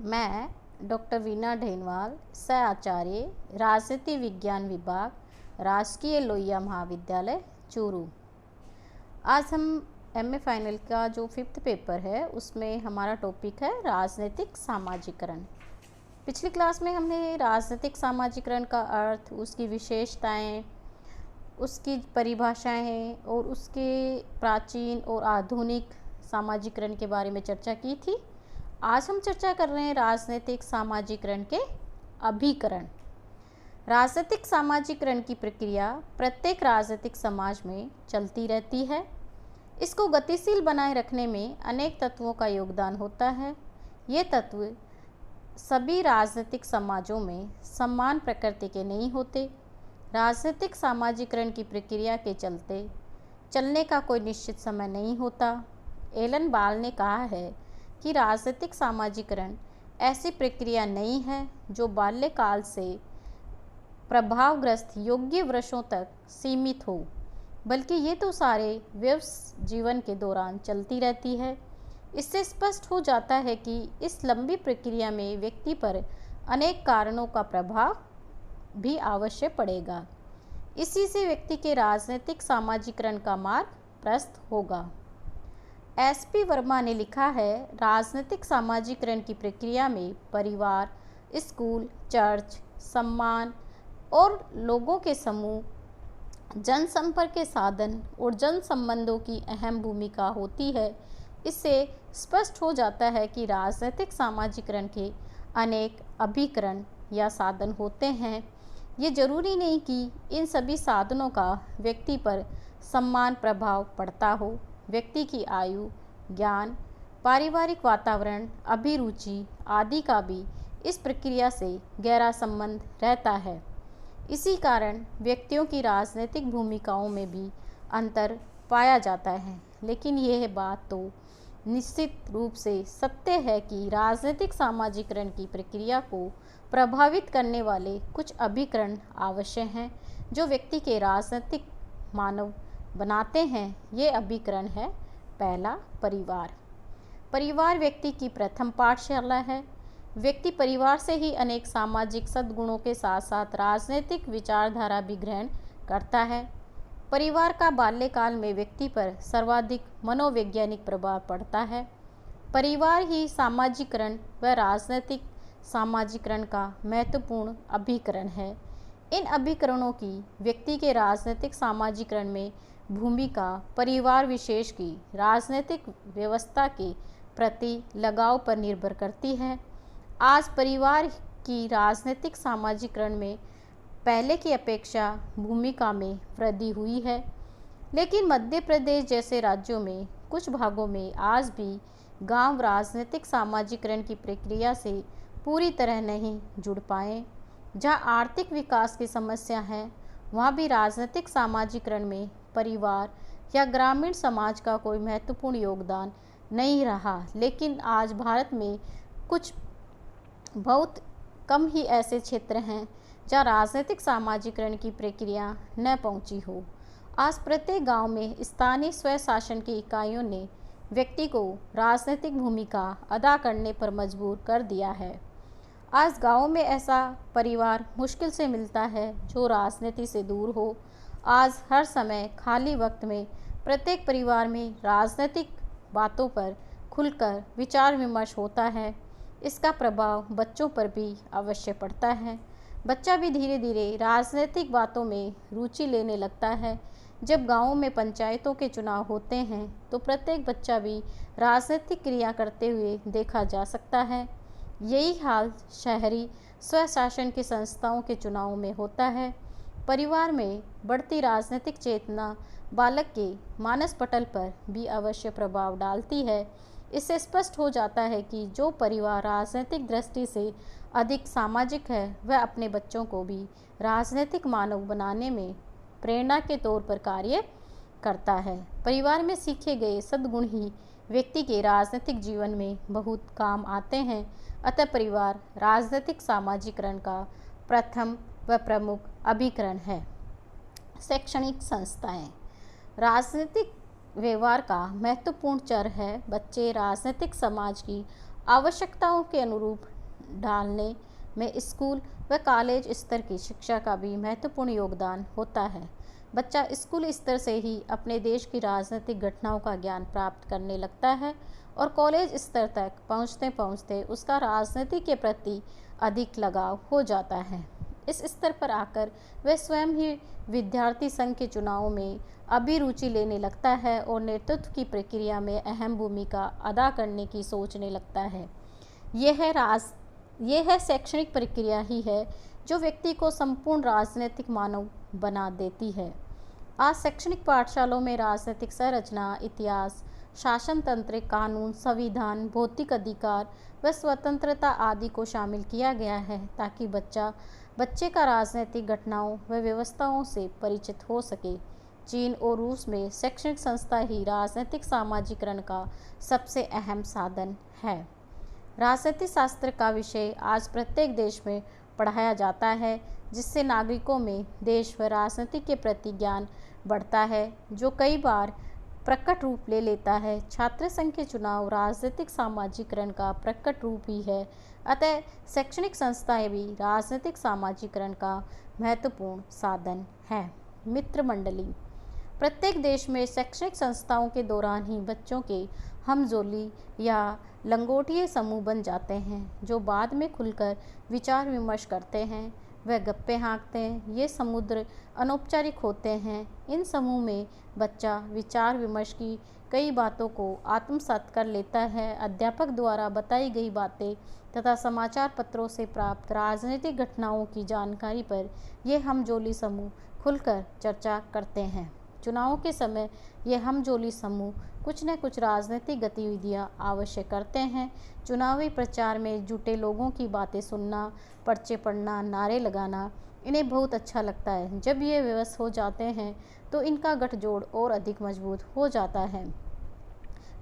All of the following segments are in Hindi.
मैं डॉक्टर वीना ढेनवाल, सह आचार्य, राजनीति विज्ञान विभाग, राजकीय लोहिया महाविद्यालय, चूरू। आज हम एमए फाइनल का जो 5th पेपर है उसमें हमारा टॉपिक है राजनीतिक सामाजिकरण। पिछली क्लास में हमने राजनीतिक सामाजिकरण का अर्थ, उसकी विशेषताएं, उसकी परिभाषाएं और उसके प्राचीन और आधुनिक सामाजिकरण के बारे में चर्चा की थी। आज हम चर्चा कर रहे हैं राजनीतिक सामाजिकरण के अभिकरण। राजनीतिक सामाजिकरण की प्रक्रिया प्रत्येक राजनीतिक समाज में चलती रहती है। इसको गतिशील बनाए रखने में अनेक तत्वों का योगदान होता है। ये तत्व सभी राजनीतिक समाजों में समान प्रकृति के नहीं होते। राजनीतिक सामाजिकरण की प्रक्रिया के चलने का कोई निश्चित समय नहीं होता। एलन बाल ने कहा है कि राजनीतिक सामाजिकरण ऐसी प्रक्रिया नहीं है जो बाल्यकाल से प्रभावग्रस्त योग्य वर्षों तक सीमित हो, बल्कि ये तो सारे व्यस्त जीवन के दौरान चलती रहती है। इससे स्पष्ट हो जाता है कि इस लंबी प्रक्रिया में व्यक्ति पर अनेक कारणों का प्रभाव भी अवश्य पड़ेगा। इसी से व्यक्ति के राजनीतिक सामाजिकरण का मार्ग प्रशस्त होगा। एसपी वर्मा ने लिखा है, राजनीतिक सामाजिकरण की प्रक्रिया में परिवार, स्कूल, चर्च, सम्मान और लोगों के समूह, जनसंपर्क के साधन और जन संबंधों की अहम भूमिका होती है। इससे स्पष्ट हो जाता है कि राजनीतिक सामाजिकरण के अनेक अभिकरण या साधन होते हैं। ये जरूरी नहीं कि इन सभी साधनों का व्यक्ति पर समान प्रभाव पड़ता हो। व्यक्ति की आयु, ज्ञान, पारिवारिक वातावरण, अभिरुचि आदि का भी इस प्रक्रिया से गहरा संबंध रहता है। इसी कारण व्यक्तियों की राजनीतिक भूमिकाओं में भी अंतर पाया जाता है। लेकिन यह बात तो निश्चित रूप से सत्य है कि राजनीतिक सामाजिकरण की प्रक्रिया को प्रभावित करने वाले कुछ अभिकरण आवश्यक हैं जो व्यक्ति के राजनीतिक मानव बनाते हैं। ये अभिकरण है, पहला, परिवार। परिवार व्यक्ति की प्रथम पाठशाला है। व्यक्ति परिवार से ही अनेक सामाजिक सद्गुणों के साथ साथ राजनीतिक विचारधारा भी ग्रहण करता है। परिवार का बाल्यकाल में व्यक्ति पर सर्वाधिक मनोवैज्ञानिक प्रभाव पड़ता है। परिवार ही सामाजिकरण व राजनीतिक सामाजिकरण का महत्वपूर्ण अभिकरण है। इन अभिकरणों की व्यक्ति के राजनीतिक सामाजिकरण में भूमिका परिवार विशेष की राजनीतिक व्यवस्था के प्रति लगाव पर निर्भर करती है। आज परिवार की राजनीतिक सामाजिकरण में पहले की अपेक्षा भूमिका में वृद्धि हुई है, लेकिन मध्य प्रदेश जैसे राज्यों में कुछ भागों में आज भी गांव राजनीतिक सामाजिकरण की प्रक्रिया से पूरी तरह नहीं जुड़ पाए। जहां आर्थिक विकास की समस्या है, वहां भी राजनीतिक सामाजिकरण में परिवार या ग्रामीण समाज का कोई महत्वपूर्ण योगदान नहीं रहा। लेकिन आज भारत में कुछ बहुत कम ही ऐसे क्षेत्र हैं जहां राजनीतिक सामाजिकरण की प्रक्रिया न पहुंची हो। आज प्रत्येक गांव में स्थानीय स्वशासन की इकाइयों ने व्यक्ति को राजनीतिक भूमिका अदा करने पर मजबूर कर दिया है। आज गाँव में ऐसा परिवार मुश्किल से मिलता है जो राजनीति से दूर हो। आज हर समय खाली वक्त में प्रत्येक परिवार में राजनीतिक बातों पर खुलकर विचार विमर्श होता है। इसका प्रभाव बच्चों पर भी अवश्य पड़ता है। बच्चा भी धीरे धीरे राजनीतिक बातों में रुचि लेने लगता है। जब गाँवों में पंचायतों के चुनाव होते हैं तो प्रत्येक बच्चा भी राजनीतिक क्रिया करते हुए देखा जा सकता है। यही हाल शहरी स्वशासन की संस्थाओं के चुनावों में होता है। परिवार में बढ़ती राजनीतिक चेतना बालक के मानस पटल पर भी अवश्य प्रभाव डालती है। इससे स्पष्ट हो जाता है कि जो परिवार राजनीतिक दृष्टि से अधिक सामाजिक है, वह अपने बच्चों को भी राजनीतिक मानव बनाने में प्रेरणा के तौर पर कार्य करता है। परिवार में सीखे गए सद्गुण ही व्यक्ति के राजनीतिक जीवन में बहुत काम आते हैं। अतः परिवार राजनीतिक सामाजिकरण का प्रथम व प्रमुख अभिकरण है। शैक्षणिक संस्थाएं राजनीतिक व्यवहार का महत्वपूर्ण चर है। बच्चे राजनीतिक समाज की आवश्यकताओं के अनुरूप ढालने में स्कूल व कॉलेज स्तर की शिक्षा का भी महत्वपूर्ण योगदान होता है। बच्चा स्कूल स्तर से ही अपने देश की राजनीतिक घटनाओं का ज्ञान प्राप्त करने लगता है और कॉलेज स्तर तक पहुंचते पहुंचते उसका राजनीति के प्रति अधिक लगाव हो जाता है। इस स्तर पर आकर वह स्वयं ही विद्यार्थी संघ के चुनावों में अभिरुचि लेने लगता है और नेतृत्व की प्रक्रिया में अहम भूमिका अदा करने की सोचने लगता है। यह शैक्षणिक प्रक्रिया ही है जो व्यक्ति को संपूर्ण राजनीतिक मानव बना देती है। आज शैक्षणिक पाठशालों में राजनीतिक संरचना, इतिहास, शासन तंत्र, कानून, संविधान, भौतिक अधिकार व स्वतंत्रता आदि को शामिल किया गया है ताकि बच्चे का राजनीतिक घटनाओं व व्यवस्थाओं से परिचित हो सके। चीन और रूस में शैक्षणिक संस्था ही राजनीतिक सामाजिकरण का सबसे अहम साधन है। राजनीति शास्त्र का विषय आज प्रत्येक देश में पढ़ाया जाता है, जिससे नागरिकों में देश व राजनीति के प्रति ज्ञान बढ़ता है, जो कई बार प्रकट रूप ले लेता है। छात्र संघ के चुनाव राजनीतिक सामाजिकरण का प्रकट रूप ही है। अतः शैक्षणिक संस्थाएं भी राजनीतिक सामाजिकरण का महत्वपूर्ण साधन है। मित्र मंडली, प्रत्येक देश में शैक्षणिक संस्थाओं के दौरान ही बच्चों के हमजोली या लंगोटिए समूह बन जाते हैं, जो बाद में खुलकर विचार विमर्श करते हैं व गप्पे हाँकते हैं। ये समुद्र अनौपचारिक होते हैं। इन समूह में बच्चा विचार विमर्श की कई बातों को आत्मसात कर लेता है। अध्यापक द्वारा बताई गई बातें तथा समाचार पत्रों से प्राप्त राजनीतिक घटनाओं की जानकारी पर ये हमजोली समूह खुलकर चर्चा करते हैं। चुनावों के समय ये हमजोली समूह कुछ न कुछ राजनीतिक गतिविधियां आवश्यक करते हैं। चुनावी प्रचार में जुटे लोगों की बातें सुनना, पर्चे पढ़ना, नारे लगाना इन्हें बहुत अच्छा लगता है। जब ये व्यवस्थित हो जाते हैं तो इनका गठजोड़ और अधिक मजबूत हो जाता है।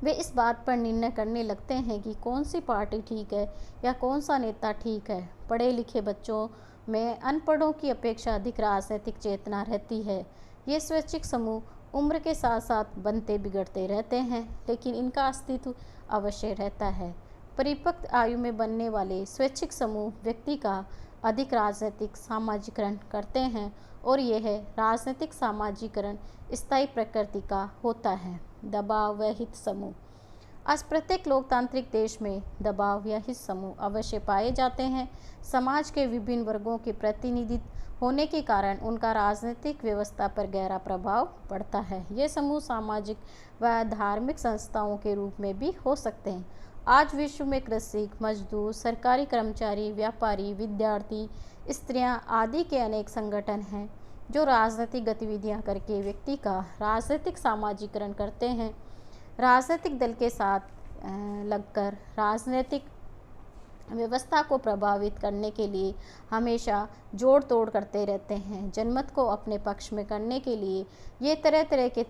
वे इस बात पर निर्णय करने लगते हैं कि कौन सी पार्टी ठीक है या कौन सा नेता ठीक है। पढ़े लिखे बच्चों में अनपढ़ों की अपेक्षा अधिक राजनीतिक चेतना रहती है। ये स्वैच्छिक समूह उम्र के साथ साथ बनते बिगड़ते रहते हैं, लेकिन इनका अस्तित्व अवश्य रहता है। परिपक्व आयु में बनने वाले स्वैच्छिक समूह व्यक्ति का अधिक राजनीतिक सामाजिकरण करते हैं और यह राजनीतिक सामाजिकरण स्थायी प्रकृति का होता है। दबाव व हित समूह। आज प्रत्येक लोकतांत्रिक देश में दबाव या हित समूह अवश्य पाए जाते हैं। समाज के विभिन्न वर्गों के प्रतिनिधित्व होने के कारण उनका राजनीतिक व्यवस्था पर गहरा प्रभाव पड़ता है। ये समूह सामाजिक व धार्मिक संस्थाओं के रूप में भी हो सकते हैं। आज विश्व में कृषक, मजदूर, सरकारी कर्मचारी, व्यापारी, विद्यार्थी, स्त्रियां आदि के अनेक संगठन हैं जो राजनीतिक गतिविधियां करके व्यक्ति का राजनीतिक सामाजिकरण करते हैं। राजनीतिक दल के साथ लगकर राजनीतिक व्यवस्था को प्रभावित करने के लिए हमेशा जोड़ तोड़ करते रहते हैं। जनमत को अपने पक्ष में करने के लिए ये तरह तरह के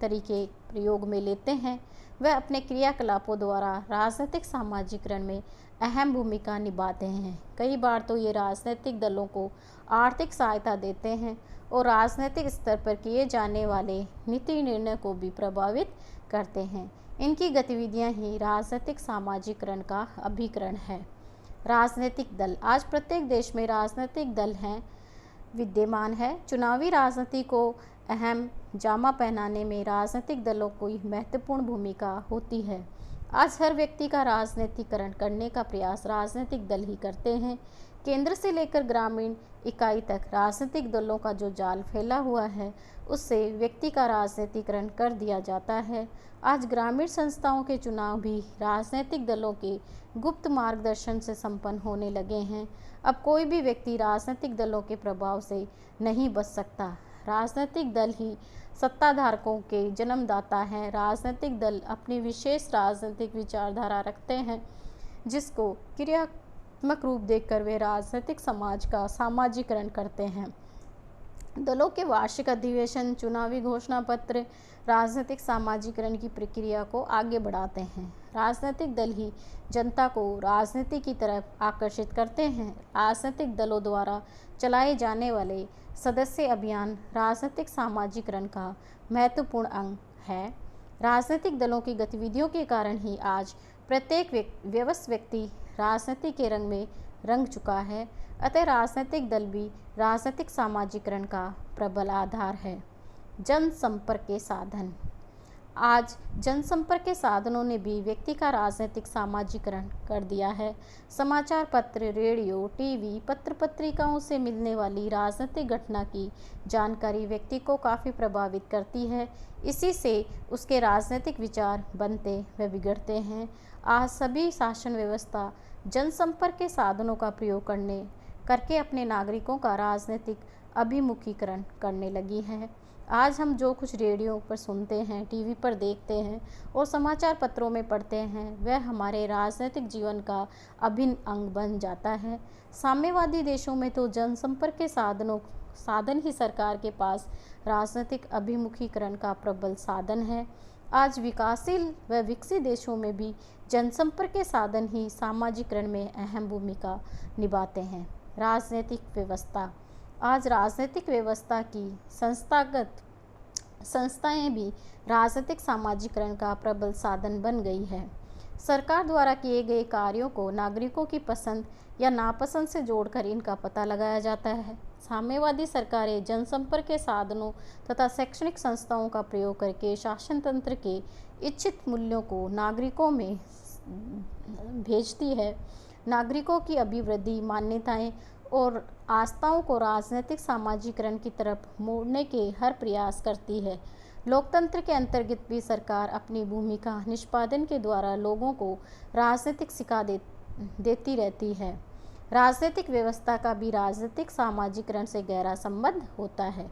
तरीके प्रयोग में लेते हैं। वह अपने क्रियाकलापों द्वारा राजनीतिक सामाजिकरण में अहम भूमिका निभाते हैं। कई बार तो ये राजनीतिक दलों को आर्थिक सहायता देते हैं और राजनीतिक स्तर पर किए जाने वाले नीति निर्णय को भी प्रभावित करते हैं। इनकी गतिविधियां ही राजनीतिक सामाजिकरण का अभिकरण है। राजनीतिक दल। आज प्रत्येक देश में राजनीतिक दल हैं विद्यमान है। चुनावी राजनीति को अहम जामा पहनाने में राजनीतिक दलों की महत्वपूर्ण भूमिका होती है। आज हर व्यक्ति का राजनीतिकरण करने का प्रयास राजनीतिक दल ही करते हैं। केंद्र से लेकर ग्रामीण इकाई तक राजनीतिक दलों का जो जाल फैला हुआ है, उससे व्यक्ति का राजनीतिकरण कर दिया जाता है। आज ग्रामीण संस्थाओं के चुनाव भी राजनीतिक दलों के गुप्त मार्गदर्शन से संपन्न होने लगे हैं। अब कोई भी व्यक्ति राजनीतिक दलों के प्रभाव से नहीं बच सकता। राजनीतिक दल ही सत्ताधारकों के जन्मदाता हैं। राजनीतिक दल अपनी विशेष राजनीतिक विचारधारा रखते हैं, जिसको क्रियात्मक रूप देकर वे राजनीतिक समाज का सामाजिकरण करते हैं। दलों के वार्षिक अधिवेशन, चुनावी घोषणा पत्र राजनीतिक सामाजिकरण की प्रक्रिया को आगे बढ़ाते हैं। राजनीतिक दल ही जनता को राजनीति की तरफ आकर्षित करते हैं। राजनीतिक दलों द्वारा चलाए जाने वाले सदस्य अभियान राजनीतिक सामाजिकरण का महत्वपूर्ण अंग है। राजनीतिक दलों की गतिविधियों के कारण ही आज प्रत्येक व्यवस्थ व्यक्ति राजनीति के रंग में रंग चुका है, अतः राजनीतिक दल भी राजनीतिक सामाजिकरण का प्रबल आधार है। जनसंपर्क के साधन। आज जनसंपर्क के साधनों ने भी व्यक्ति का राजनीतिक सामाजिकरण कर दिया है। समाचार पत्र, रेडियो, टीवी, पत्र पत्रिकाओं से मिलने वाली राजनीतिक घटना की जानकारी व्यक्ति को काफ़ी प्रभावित करती है। इसी से उसके राजनीतिक विचार बनते व बिगड़ते हैं। आज सभी शासन व्यवस्था जनसंपर्क के साधनों का प्रयोग करके अपने नागरिकों का राजनीतिक अभिमुखीकरण करने लगी है। आज हम जो कुछ रेडियो पर सुनते हैं, टीवी पर देखते हैं और समाचार पत्रों में पढ़ते हैं, वह हमारे राजनीतिक जीवन का अभिन्न अंग बन जाता है। साम्यवादी देशों में तो जनसंपर्क के साधन ही सरकार के पास राजनीतिक अभिमुखीकरण का प्रबल साधन है। आज विकासशील व विकसित देशों में भी जनसंपर्क के साधन ही सामाजिकरण में अहम भूमिका निभाते हैं। राजनीतिक व्यवस्था। आज राजनीतिक व्यवस्था की संस्थागत संस्थाएं भी राजनीतिक सामाजिकरण का प्रबल साधन बन गई है। सरकार द्वारा किए गए कार्यों को नागरिकों की पसंद या नापसंद से जोड़कर इनका पता लगाया जाता है। साम्यवादी सरकारें जनसंपर्क के साधनों तथा शैक्षणिक संस्थाओं का प्रयोग करके शासन तंत्र के इच्छित मूल्यों को नागरिकों में भेजती है। नागरिकों की अभिवृद्धि, मान्यताएं और आस्थाओं को राजनीतिक सामाजिकरण की तरफ मोड़ने के हर प्रयास करती है। लोकतंत्र के अंतर्गत भी सरकार अपनी भूमिका निष्पादन के द्वारा लोगों को राजनीतिक शिक्षा देती रहती है। राजनीतिक व्यवस्था का भी राजनीतिक सामाजिकरण से गहरा संबंध होता है।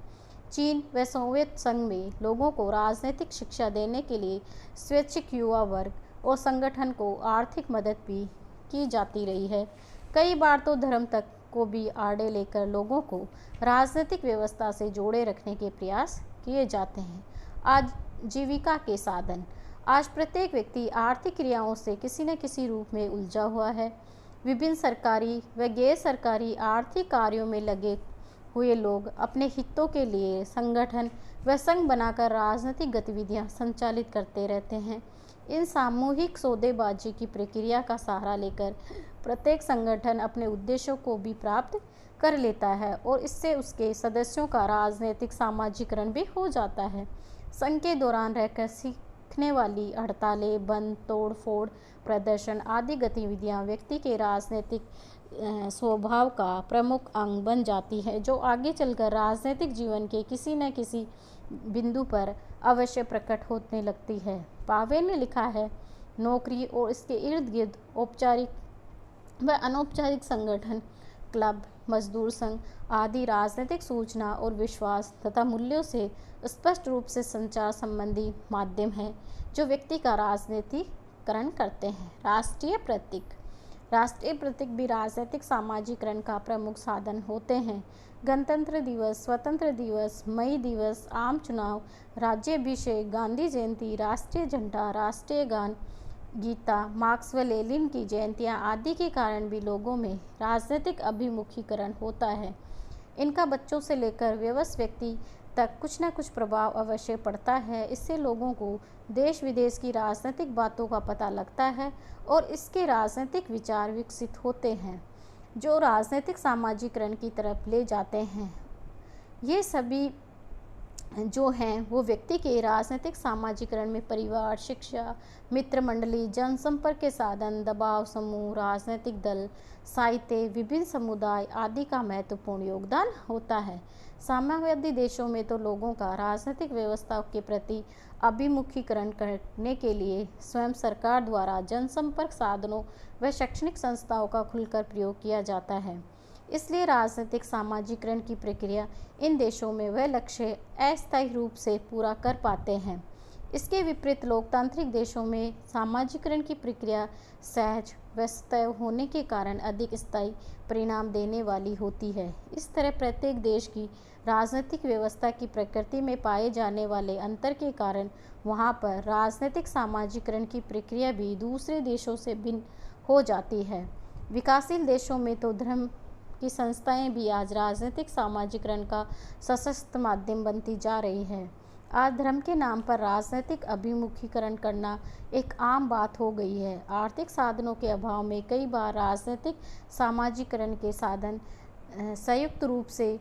चीन व सोवियत संघ में लोगों को राजनीतिक शिक्षा देने के लिए स्वैच्छिक युवा वर्ग और संगठन को आर्थिक मदद भी की जाती रही है। कई बार तो धर्म तक को भी आड़े लेकर लोगों को राजनीतिक व्यवस्था से जोड़े रखने के प्रयास किए जाते हैं। आज जीविका के साधन। आज प्रत्येक व्यक्ति आर्थिक क्रियाओं से किसी न किसी रूप में उलझा हुआ है। विभिन्न सरकारी व गैर सरकारी आर्थिक कार्यों में लगे हुए लोग अपने हितों के लिए संगठन व संघ बनाकर राजनीतिक गतिविधियां संचालित करते रहते हैं। इन सामूहिक सौदेबाजी की प्रक्रिया का सहारा लेकर प्रत्येक संगठन अपने उद्देश्यों को भी प्राप्त कर लेता है और इससे उसके सदस्यों का राजनीतिक सामाजिकरण भी हो जाता है। संघ के दौरान रहकर सीखने वाली हड़तालें, बंद, तोड़ फोड़, प्रदर्शन आदि गतिविधियां व्यक्ति के राजनीतिक स्वभाव का प्रमुख अंग बन जाती है, जो आगे चलकर राजनीतिक जीवन के किसी न किसी बिंदु पर अवश्य प्रकट होने लगती है। पावेल ने लिखा है, नौकरी और इसके इर्द गिर्द औपचारिक व अनौपचारिक संगठन, क्लब, मजदूर संघ आदि राजनीतिक सूचना और विश्वास तथा मूल्यों से स्पष्ट रूप से संचार संबंधी माध्यम है जो व्यक्ति का राजनीतिकरण करते हैं। राष्ट्रीय प्रतीक। राष्ट्रीय प्रतीक भी राजनीतिक सामाजिकरण का प्रमुख साधन होते हैं। गणतंत्र दिवस, स्वतंत्र दिवस, मई दिवस, आम चुनाव, राज्याभिषेक, गांधी जयंती, राष्ट्रीय झंडा, राष्ट्रीय गान, गीता, मार्क्स व लेनिन की जयंतियाँ आदि के कारण भी लोगों में राजनीतिक अभिमुखीकरण होता है। इनका बच्चों से लेकर वयस्क व्यक्ति तक कुछ न कुछ प्रभाव अवश्य पड़ता है। इससे लोगों को देश विदेश की राजनीतिक बातों का पता लगता है और इसके राजनीतिक विचार विकसित होते हैं जो राजनीतिक सामाजिकरण की तरफ ले जाते हैं। ये सभी जो हैं वो व्यक्ति के राजनीतिक सामाजिकरण में परिवार, शिक्षा, मित्र मंडली, जनसंपर्क के साधन, दबाव समूह, राजनीतिक दल, साहित्य, विभिन्न समुदाय आदि का महत्वपूर्ण योगदान होता है। साम्यवादी देशों में तो लोगों का राजनीतिक व्यवस्था के प्रति अभिमुखीकरण करने के लिए स्वयं सरकार द्वारा जनसंपर्क साधनों व शैक्षणिक संस्थाओं का खुलकर प्रयोग किया जाता है। इसलिए राजनीतिक सामाजिकरण की प्रक्रिया इन देशों में वह लक्ष्य अस्थायी रूप से पूरा कर पाते हैं। इसके विपरीत लोकतांत्रिक देशों में सामाजिकरण की प्रक्रिया सहज व स्वतः होने के कारण अधिक स्थायी परिणाम देने वाली होती है। इस तरह प्रत्येक देश की राजनीतिक व्यवस्था की प्रकृति में पाए जाने वाले अंतर के कारण वहाँ पर राजनीतिक सामाजिकरण की प्रक्रिया भी दूसरे देशों से भिन्न हो जाती है। विकासशील देशों में तो धर्म की संस्थाएं भी आज राजनीतिक सामाजिकरण का सशक्त माध्यम बनती जा रही है। आज धर्म के नाम पर राजनीतिक अभिमुखीकरण करना एक आम बात हो गई है। आर्थिक साधनों के अभाव में कई बार राजनीतिक सामाजिकरण के साधन संयुक्त रूप से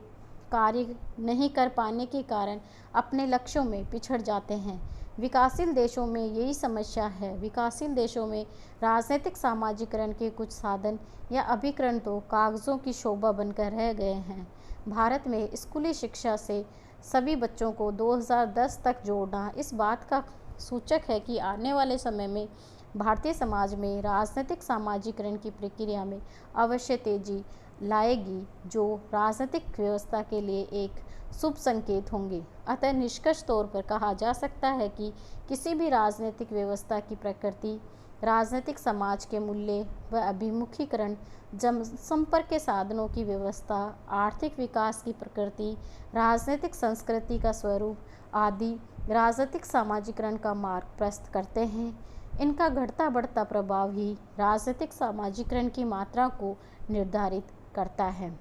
कार्य नहीं कर पाने के कारण अपने लक्ष्यों में पिछड़ जाते हैं। विकासशील देशों में यही समस्या है। विकासशील देशों में राजनीतिक सामाजिकरण के कुछ साधन या अभिकरण तो कागज़ों की शोभा बनकर रह गए हैं। भारत में स्कूली शिक्षा से सभी बच्चों को 2010 तक जोड़ना इस बात का सूचक है कि आने वाले समय में भारतीय समाज में राजनीतिक सामाजिकरण की प्रक्रिया में अवश्य तेजी लाएगी, जो राजनीतिक व्यवस्था के लिए एक शुभ संकेत होंगे। अतः निष्कर्ष तौर पर कहा जा सकता है कि किसी भी राजनीतिक व्यवस्था की प्रकृति, राजनीतिक समाज के मूल्य व अभिमुखीकरण, जनसंपर्क के साधनों की व्यवस्था, आर्थिक विकास की प्रकृति, राजनीतिक संस्कृति का स्वरूप आदि राजनीतिक सामाजिकरण का मार्ग प्रशस्त करते हैं। इनका घटता बढ़ता प्रभाव ही राजनीतिक सामाजिकरण की मात्रा को निर्धारित करता है।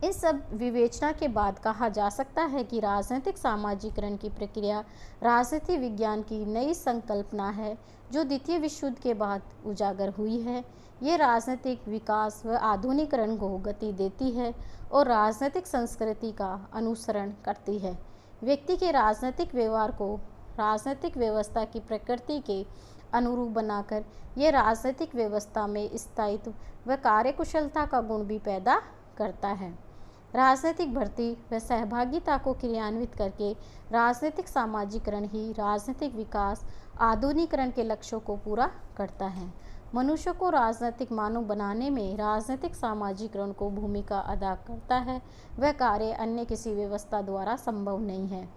इन सब विवेचना के बाद कहा जा सकता है कि राजनीतिक सामाजिकरण की प्रक्रिया राजनीति विज्ञान की नई संकल्पना है, जो द्वितीय विश्व युद्ध के बाद उजागर हुई है। ये राजनीतिक विकास व आधुनिकीकरण को गति देती है और राजनीतिक संस्कृति का अनुसरण करती है। व्यक्ति के राजनीतिक व्यवहार को राजनीतिक व्यवस्था की प्रकृति के अनुरूप बनाकर ये राजनीतिक व्यवस्था में स्थायित्व व कार्यकुशलता का गुण भी पैदा करता है। राजनीतिक भर्ती व सहभागिता को क्रियान्वित करके राजनीतिक सामाजिकरण ही राजनीतिक विकास आधुनिकीकरण के लक्ष्यों को पूरा करता है। मनुष्य को राजनीतिक मानव बनाने में राजनीतिक सामाजिकरण को भूमिका अदा करता है। वह कार्य अन्य किसी व्यवस्था द्वारा संभव नहीं है।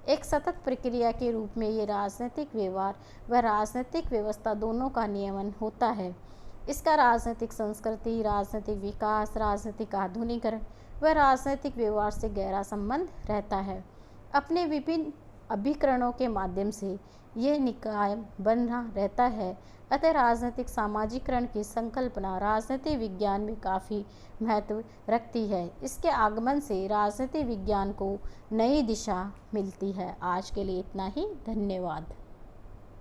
एक सतत प्रक्रिया के रूप में ये राजनीतिक व्यवहार व राजनीतिक व्यवस्था दोनों का नियमन होता है। इसका राजनीतिक संस्कृति, राजनीतिक विकास, राजनीतिक आधुनिकीकरण व राजनीतिक व्यवहार से गहरा संबंध रहता है। अपने विभिन्न अभिकरणों के माध्यम से ये निकाय बना रहता है। अतः राजनीतिक सामाजिकरण की संकल्पना राजनीति विज्ञान में काफ़ी महत्व रखती है। इसके आगमन से राजनीति विज्ञान को नई दिशा मिलती है। आज के लिए इतना ही। धन्यवाद।